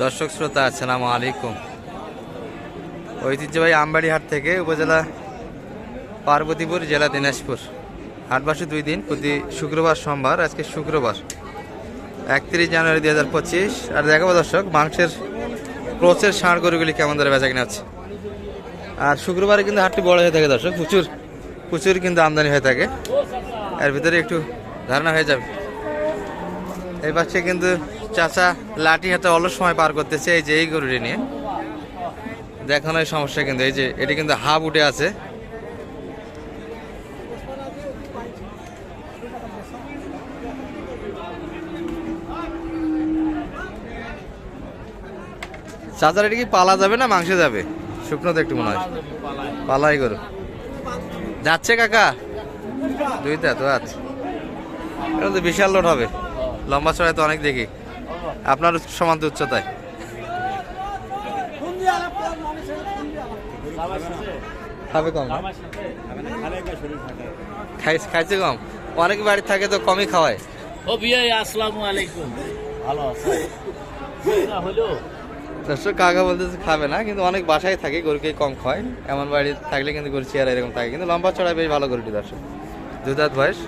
দর্শক শ্রোতা আসসালামু আলাইকুম। ঐতিহ্যবাহী আমবাড়ি হাট থেকে উপজেলা পার্বতীপুর, জেলা দিনাজপুর। হাট বসে 2 দিন, প্রতি শুক্রবার সোমবার। আজকে শুক্রবার 31 জানুয়ারি 2025। আর দেখাবো দর্শক মাংসের ক্রোচের ষাঁড় গরুগুলি কেমন ধরে বেচা কিনা হচ্ছে। আর শুক্রবারে কিন্তু হাটটি বড় হয়ে থাকে দর্শক, প্রচুর কিন্তু আমদানি হয়ে থাকে। এর ভিতরে একটু ধারণা হয়ে যাবে। এই পাশে কিন্তু চাচা লাঠি হাতে অলস সময় পার করতেছে এই যে এই গরুটি নিয়ে। দেখানোর সমস্যা কিন্তু এই যে এটি কিন্তু হাফ উঠে আছে। চাচার এটি কি পালা যাবে না মাংস যাবে? শুকনো তো একটু মনে হয় পালাই গরু যাচ্ছে কাকা। 2টা তো আছে, এটা তো বিশাল লোড হবে। লম্বা চড়াই তো অনেক দেখি, আপনার সমান তো উচ্চতায়। খাবে কম, খাইছে কম। অনেক বাড়ি থাকে তো কমই খাওয়ায়। ও বিয়ে আসসালামু আলাইকুম, ভালো আছো? দর্শক কাকা বলতেছে খাবে না, কিন্তু অনেক বাসায় থাকে গরুকে কম খায়। এমন বাড়ি থাকলে কিন্তু গরু চেয়ার এরকম থাকে, কিন্তু লম্বা চড়াই বেশ ভালো গরুটি দর্শক। 2 দাঁত বয়স,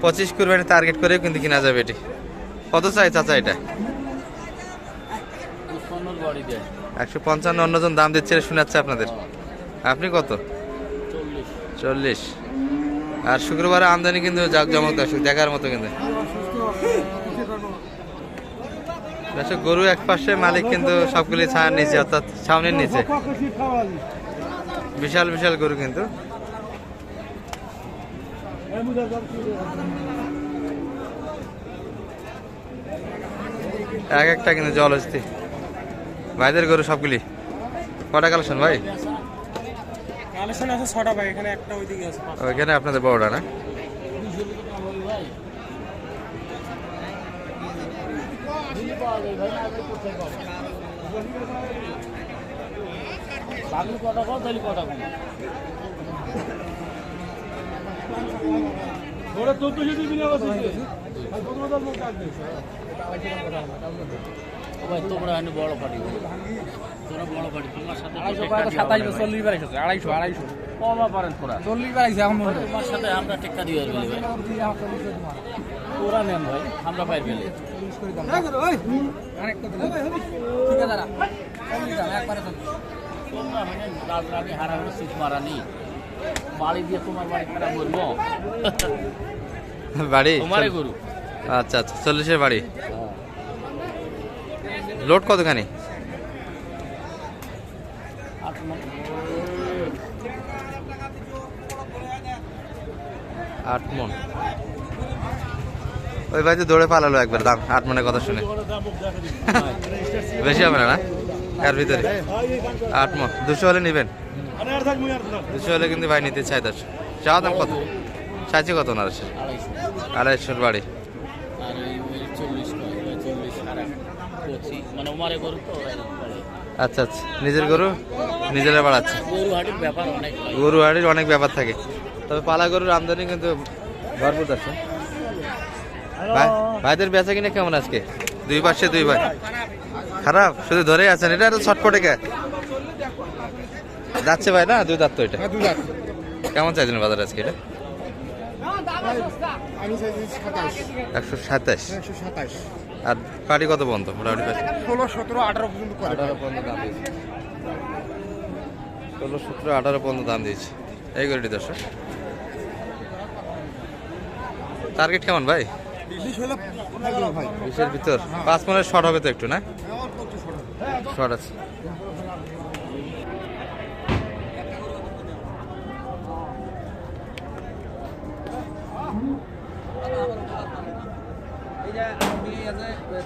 25 কুরবানি টার্গেট করেও কিন্তু কিনা যাবে এটি। কত চাই চাচা এটা? 155 অন্যজন দাম দিচ্ছে শোনাচ্ছে আপনাদের। আপনি কত? 40। আর শুক্রবারে আমদানি কিন্তু জাঁকজমক দর্শক, দেখার মতো কিন্তু। দর্শক গরু এক পাশে, মালিক কিন্তু সবগুলি ছায়ার নিচে, অর্থাৎ ছাউনির নিচে। বিশাল বিশাল গরু কিন্তু। এক একটা কিন্তু জলহস্তি ভাইদের গরু সবগুলি। কটা কালেকশন ভাই? কালেকশন আছে 6টা ভাই, এখানে একটা ওইদিকে আছে। ওইখানে আপনাদের বড়টা না? তোমরা বড় পার্টি, তোরা বড় পার্টি, তোমার সাথে 270 কমা পারেন তোরা 40 এখন তোমার সাথে আমরা টেক্কা দিয়ে ভাই। তোরা নেন ভাই, আমরা পাই পেলে তোমরা মানে রাজরানি হারানো শীত মারানি বাড়ি দিয়ে তোমার বাড়ি খারাপ বলবো বাড়ি তোমারে গরু। আচ্ছা আচ্ছা, 40-এর বাড়ি। লোড কতখানি? 8 মণ। ওই ভাই তো দৌড়ে পালালো একবার দাম 8 মণের কথা শুনে। বেশি হবে না এর ভিতরে? 8 মণ 200 হলে নেবেন? 200 হলে কিন্তু ভাই নিতে চাই। দশ চাওয়া দাম কত? চাইছে কত? না 250-এর বাড়ি। আচ্ছা আচ্ছা, নিজের গরু নিজেরা বাড়াচ্ছে। গরু হাটির অনেক ব্যাপার থাকে, তবে পালা গরুর আমদানি কিন্তু ভরপুর আছে। ভাইদের বেচা কিনে কেমন আজকে? 2 পাশে 2 ভাই খারাপ, শুধু ধরে আছেন। এটা তো ছটপটে কে যাচ্ছে ভাই না? 2 দাঁত তো এটা। কেমন চাইছেন বাজারে আজকে এটা? 127। আর পাটি কত পর্যন্ত? মোটামুটি 16, 17, 18 পর্যন্ত 18 পর্যন্ত দাম দিয়েছে। 16, 17, 18 পর্যন্ত দাম দিয়েছে এই গরুটি দর্শক। টার্গেট কেমন ভাই? 20-এর ভিতর। 5 মণের শর্ট হবে তো একটু না? শর্ট আছে।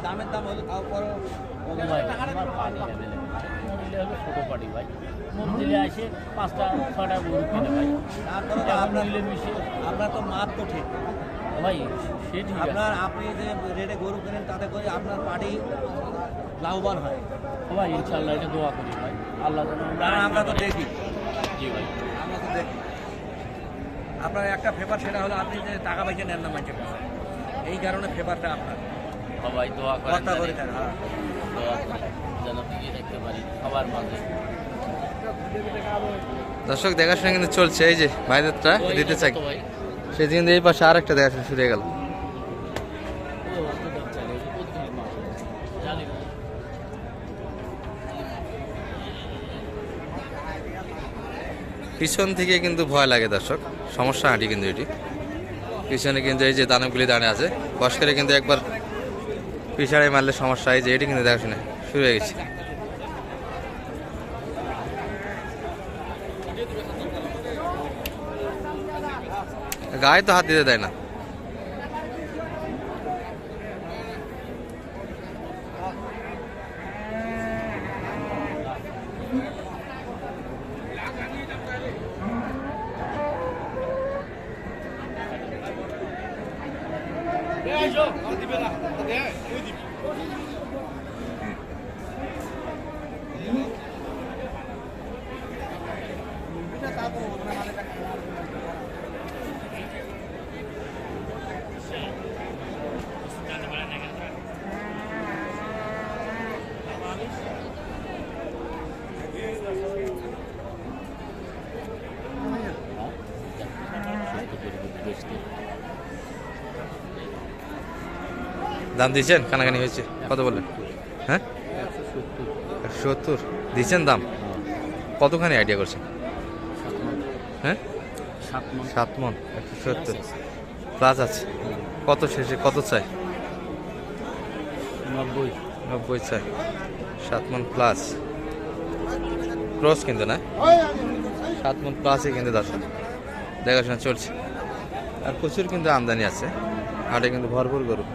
দামের দাম হলো তাও করো ছোট পাটি ভাই। মন্দিরে আসে 5টা-6টা গরু কিনে ভাই। আপনার তো মাপ তো ঠিক ভাই, সে ঠিক। আপনি যে রেটে গরু কেনেন তাতে করে আপনার পাটি লাভবান হয় ভাই। ইনশাল্লাহ এটা দোয়া করি ভাই, আল্লাহ আমরা তো দেখি। জি ভাই, আমরা তো দেখি। আপনার একটা ফেভার সেটা হলো আপনি যে টাকা পয়সা নেন না মানুষের কাছে। এই কারণে পেপারটা আপনার সবাই দোয়া করেন কথা করে দেন, হ্যাঁ। দোয়া করেন যেন টিকে থাকতে পারি সবার মাঝে। দর্শক দেখাশোনা কিন্তু চলছে, এই যে ভাইদেরটা দিতে চাই তো ভাই সেই দিন এই পাশে আর একটা দেখাশোনা শুরু হয়ে গেল। ও অত দাম চাইলে কতদিন মাছ জানি না। পিছন থেকে কিন্তু ভয় লাগে দর্শক, সমস্যা হাঁটি কিন্তু এটি পিছনে কিন্তু এই যে দানবগুলি দাঁড়িয়ে আছে, বস করে কিন্তু একবার পিছাড়ে মারলে সমস্যা, এই যে এটি কিন্তু দেখাশোনা শুরু হয়ে গেছে। গায়ে তো হাত দিতে দেয় না। দাম দিয়েছেন? কানাকানি হয়েছে? কত বললেন? হ্যাঁ 170 দিয়েছেন দাম? কতখানি আইডিয়া করছেন? হ্যাঁ 7 মন 170 প্লাস আছে। কত শেষে কত চাই? 90 চাই। 7 মন প্লাস ক্রস কিন্তু না, 7 মন প্লাসই কিন্তু দর্শক দেখাশোনা চলছে। আর প্রচুর কিন্তু আমদানি আছে হাটে, কিন্তু ভরপুর গরু।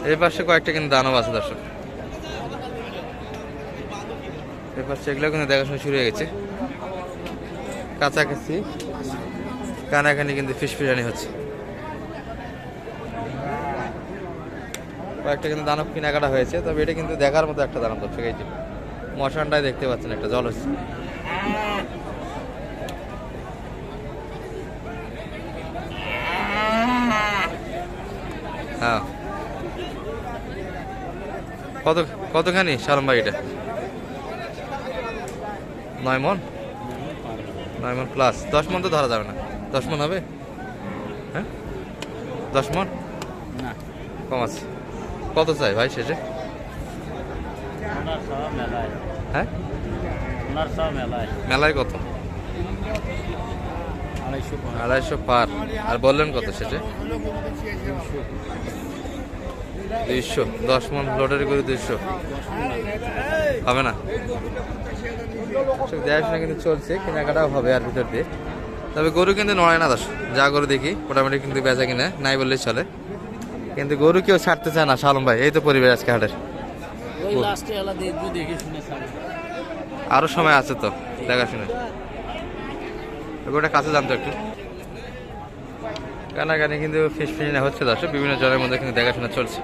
এই পাশে কয়েকটা কিন্তু দানব আছে দর্শক, এই পাশে এগুলো কিন্তু দেখাশোনা শুরু হয়ে গেছে। কাছাকাছি কানাকানি কিন্তু ফিসফিসানি হচ্ছে। কয়েকটা কিন্তু দানব কেনাকাটা হয়েছে, তবে এটা কিন্তু দেখার মতো একটা দানব দর্শক। এই যে মশানটাই দেখতে পাচ্ছেন, একটা জল হচ্ছে। হ্যাঁ কতখানি সালম ভাই এটা? 9 মন 9 মন প্লাস। 10 মন তো ধরা যাবে না। 10 মন হবে? হ্যাঁ 10 মন না কম আছে। কত চাই ভাই শেষে? ওনার সব মেলায়, হ্যাঁ ওনার সব মেলায় মেলায় কত? 250 পার। আর বললেন কত শেষে? 200। 10 মন লোডের করে 200 হবে না। দেখাশোনা কিন্তু চলছে, কেনাকাটাও হবে আর ভিতর দিয়ে। তবে গরু কিন্তু নড়ায় না দর্শক, যা গরু দেখি মোটামুটি কিন্তু বেচা কিনা নাই বললেই চলে। কিন্তু গরু কেউ ছাড়তে চায় না সালম ভাই, এই তো পরিবেশ আজকে হাটের। ওই লাস্টে এলা দেখবো, দেখে শুনে ছাড়ে। আরো সময় আছে তো দেখাশোনা। গরুটা কাছে জানতো একটু কানাকানি কিন্তু ফিসফিসিনা হচ্ছে দর্শক, বিভিন্ন জনের মধ্যে কিন্তু দেখাশোনা চলছে।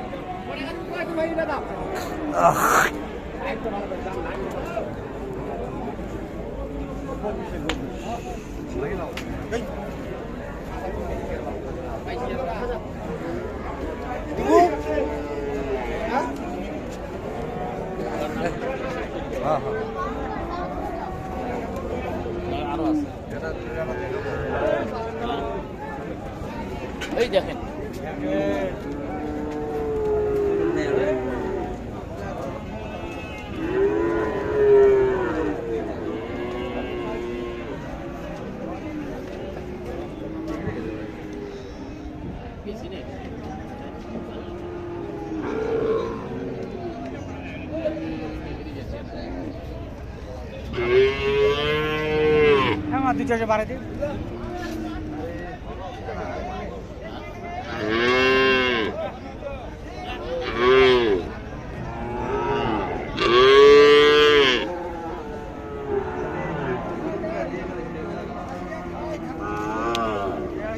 আরো আছে এই দেখেন হ্যাঁ 2 বাড়াই দিই।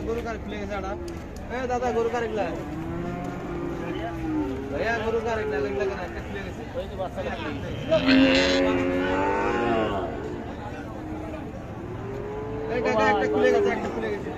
গরু কার খুলে গেছে আড়া? দাদা গরু কার এগুলা? ভাইয়া গরু কার এগুলা? এগুলা কেন একটা খুলে গেছে? ওই যে বাচ্চাটা এই কাকা একটা খুলে গেছে, একটা খুলে গেছে।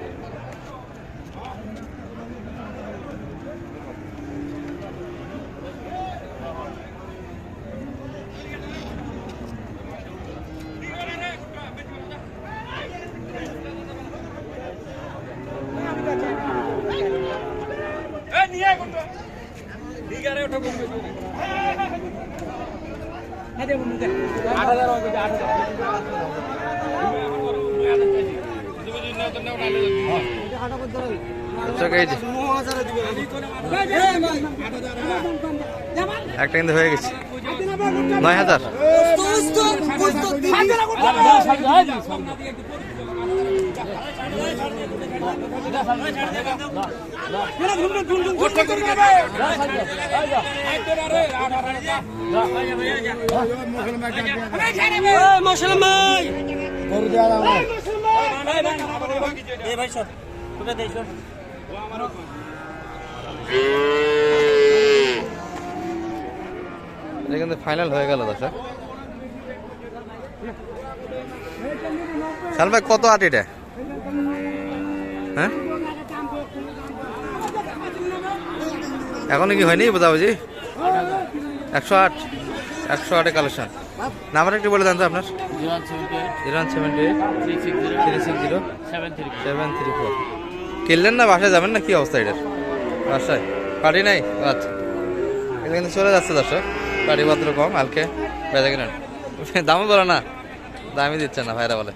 দর্শক এই যে একটা কিন্তু হয়ে গেছে 9,000। এটা কিন্তু ফাইনাল হয়ে গেল দর্শক। শাল ভাই কত আট এটা? হ্যাঁ এখনো কি হয়নি বোঝাবুঝি? 108 108 কালেকশন। নাম্বার একটু বলে দেন তো আপনার। 0178 360 734। কিনলেন না বাসায় যাবেন না কি অবস্থা এটার? বাসায় পার্টি নাই? আচ্ছা এটা কিন্তু চলে যাচ্ছে দর্শক, পার্টি পত্র কম, হালকে বেজা কিনেন। দামও বলো না, দামই দিচ্ছে না ভাইরা বলে।